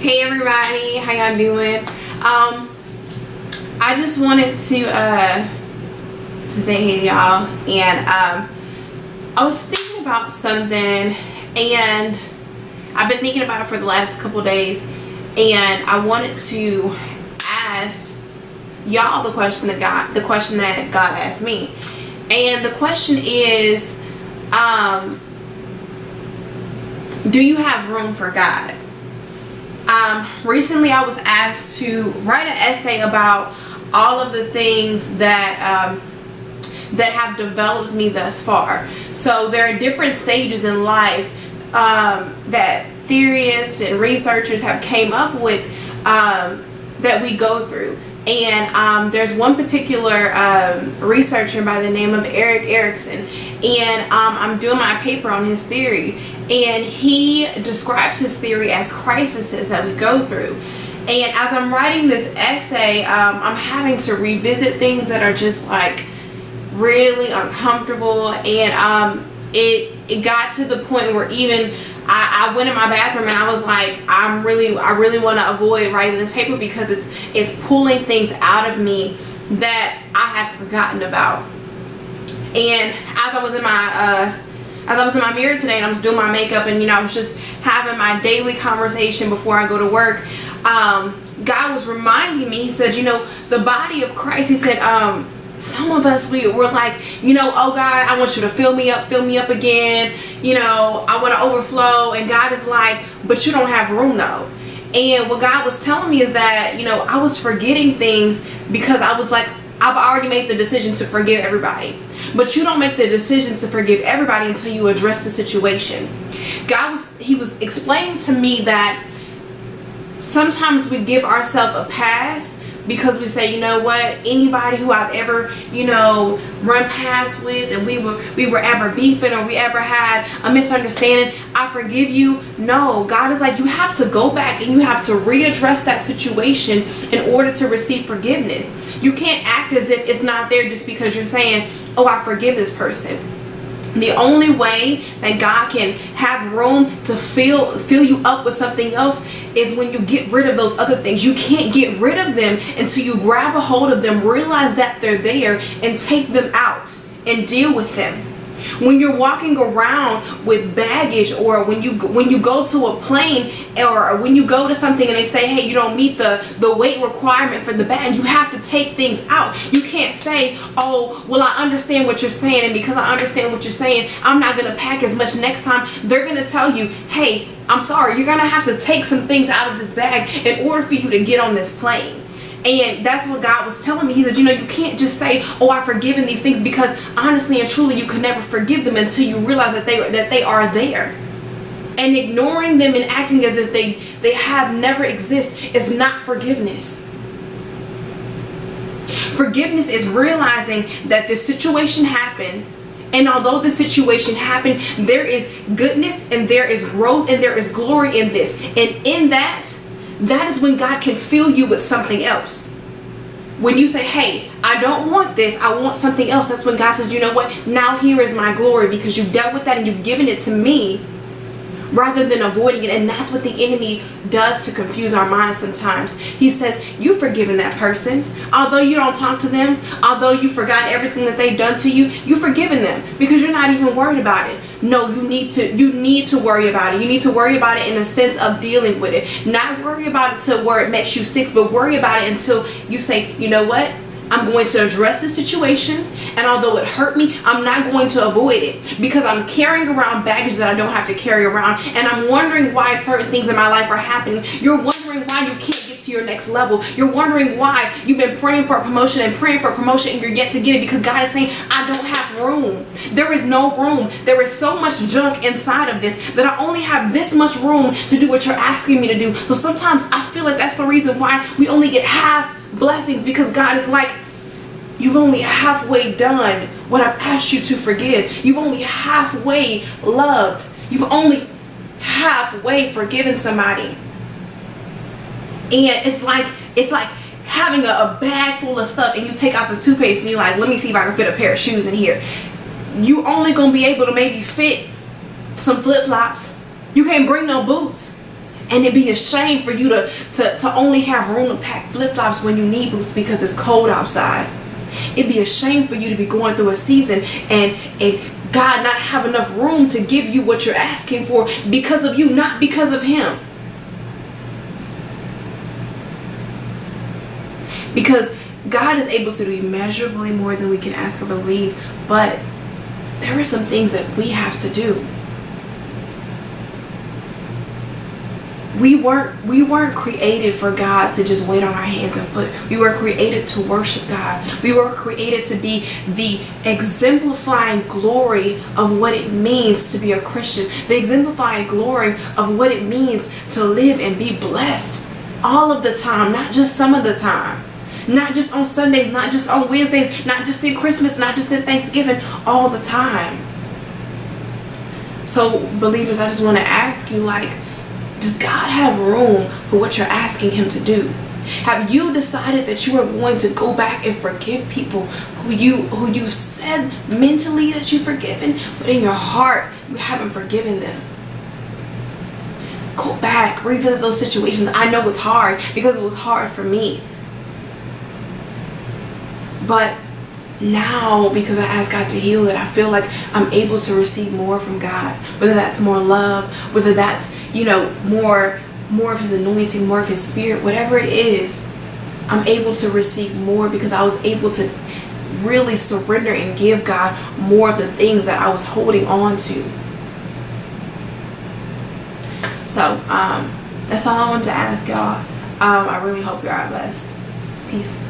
Hey everybody, how y'all doing? I just wanted to say hey to y'all, and I was thinking about something, and I've been thinking about it for the last couple days, and I wanted to ask y'all the question that God asked me. And the question is, do you have room for God? Recently I was asked to write an essay about all of the things that that have developed me thus far. So there are different stages in life that theorists and researchers have came up with that we go through. And there's one particular researcher by the name of Erik Erikson, and I'm doing my paper on his theory, and he describes his theory as crises that we go through. And as I'm writing this essay, I'm having to revisit things that are just like really uncomfortable, and it got to the point where even I went in my bathroom and I was like, I really want to avoid writing this paper because it's pulling things out of me that I had forgotten about. And as I was in my mirror today and I was doing my makeup, and I was just having my daily conversation before I go to work, God was reminding me. He said, the body of Christ, he said, some of us, we're like, oh God, I want you to fill me up again. I want to overflow. And God is like, but you don't have room though. And what God was telling me is that, I was forgetting things because I was like, I've already made the decision to forgive everybody. But you don't make the decision to forgive everybody until you address the situation. He was explaining to me that sometimes we give ourselves a pass because we say, anybody who I've ever, run past with, and we were ever beefing, or we ever had a misunderstanding, I forgive you. No, God is like, you have to go back and you have to readdress that situation in order to receive forgiveness. You can't act as if it's not there just because you're saying, oh, I forgive this person. The only way that God can have room to fill you up with something else is when you get rid of those other things. You can't get rid of them until you grab a hold of them, realize that they're there, and take them out and deal with them. When you're walking around with baggage, or when you go to a plane, or when you go to something and they say, hey, you don't meet the weight requirement for the bag, you have to take things out. You can't say, oh, well, I understand what you're saying, and because I understand what you're saying, I'm not going to pack as much next time. They're going to tell you, hey, I'm sorry, you're going to have to take some things out of this bag in order for you to get on this plane. And that's what God was telling me. He said, you can't just say, oh, I've forgiven these things, because honestly and truly, you can never forgive them until you realize that they are there. And ignoring them and acting as if they have never exist is not forgiveness. Forgiveness is realizing that this situation happened, and although the situation happened, there is goodness, and there is growth, and there is glory in this. And in that is when God can fill you with something else. When you say, hey, I don't want this, I want something else, that's when God says, you know what, now here is my glory, because you dealt with that and you've given it to me, rather than avoiding it. And that's what the enemy does to confuse our minds sometimes. He says, you've forgiven that person. Although you don't talk to them, although you forgot everything that they've done to you, you've forgiven them because you're not even worried about it. No, you need to worry about it. You need to worry about it in the sense of dealing with it. Not worry about it to where it makes you sick, but worry about it until you say, you know what? I'm going to address the situation, and although it hurt me, I'm not going to avoid it, because I'm carrying around baggage that I don't have to carry around, and I'm wondering why certain things in my life are happening. You're wondering why you can't get to your next level. You're wondering why you've been praying for a promotion and praying for a promotion and you're yet to get it, because God is saying, I don't have room. There is no room. There is so much junk inside of this that I only have this much room to do what you're asking me to do. So sometimes I feel like that's the reason why we only get half blessings, because God is like, you've only halfway done what I've asked you to forgive. You've only halfway loved. You've only halfway forgiven somebody. And it's like having a bag full of stuff, and you take out the toothpaste and you're like, let me see if I can fit a pair of shoes in here. You only gonna be able to maybe fit some flip-flops. You can't bring no boots. And it'd be a shame for you to only have room to pack flip-flops when you need boots because it's cold outside. It'd be a shame for you to be going through a season and God not have enough room to give you what you're asking for because of you, not because of him. Because God is able to do immeasurably more than we can ask or believe, but there are some things that we have to do. We weren't created for God to just wait on our hands and foot. We were created to worship God. We were created to be the exemplifying glory of what it means to be a Christian. The exemplifying glory of what it means to live and be blessed all of the time, not just some of the time. Not just on Sundays, not just on Wednesdays, not just in Christmas, not just in Thanksgiving, all the time. So believers, I just want to ask you, does God have room for what you're asking him to do? Have you decided that you are going to go back and forgive people who you've said mentally that you've forgiven, but in your heart you haven't forgiven them? Go back, revisit those situations. I know it's hard because it was hard for me. But now, because I asked God to heal it, I feel like I'm able to receive more from God. Whether that's more love, whether that's, more of his anointing, more of his spirit, whatever it is, I'm able to receive more because I was able to really surrender and give God more of the things that I was holding on to. So, that's all I wanted to ask y'all. I really hope you are blessed. Peace.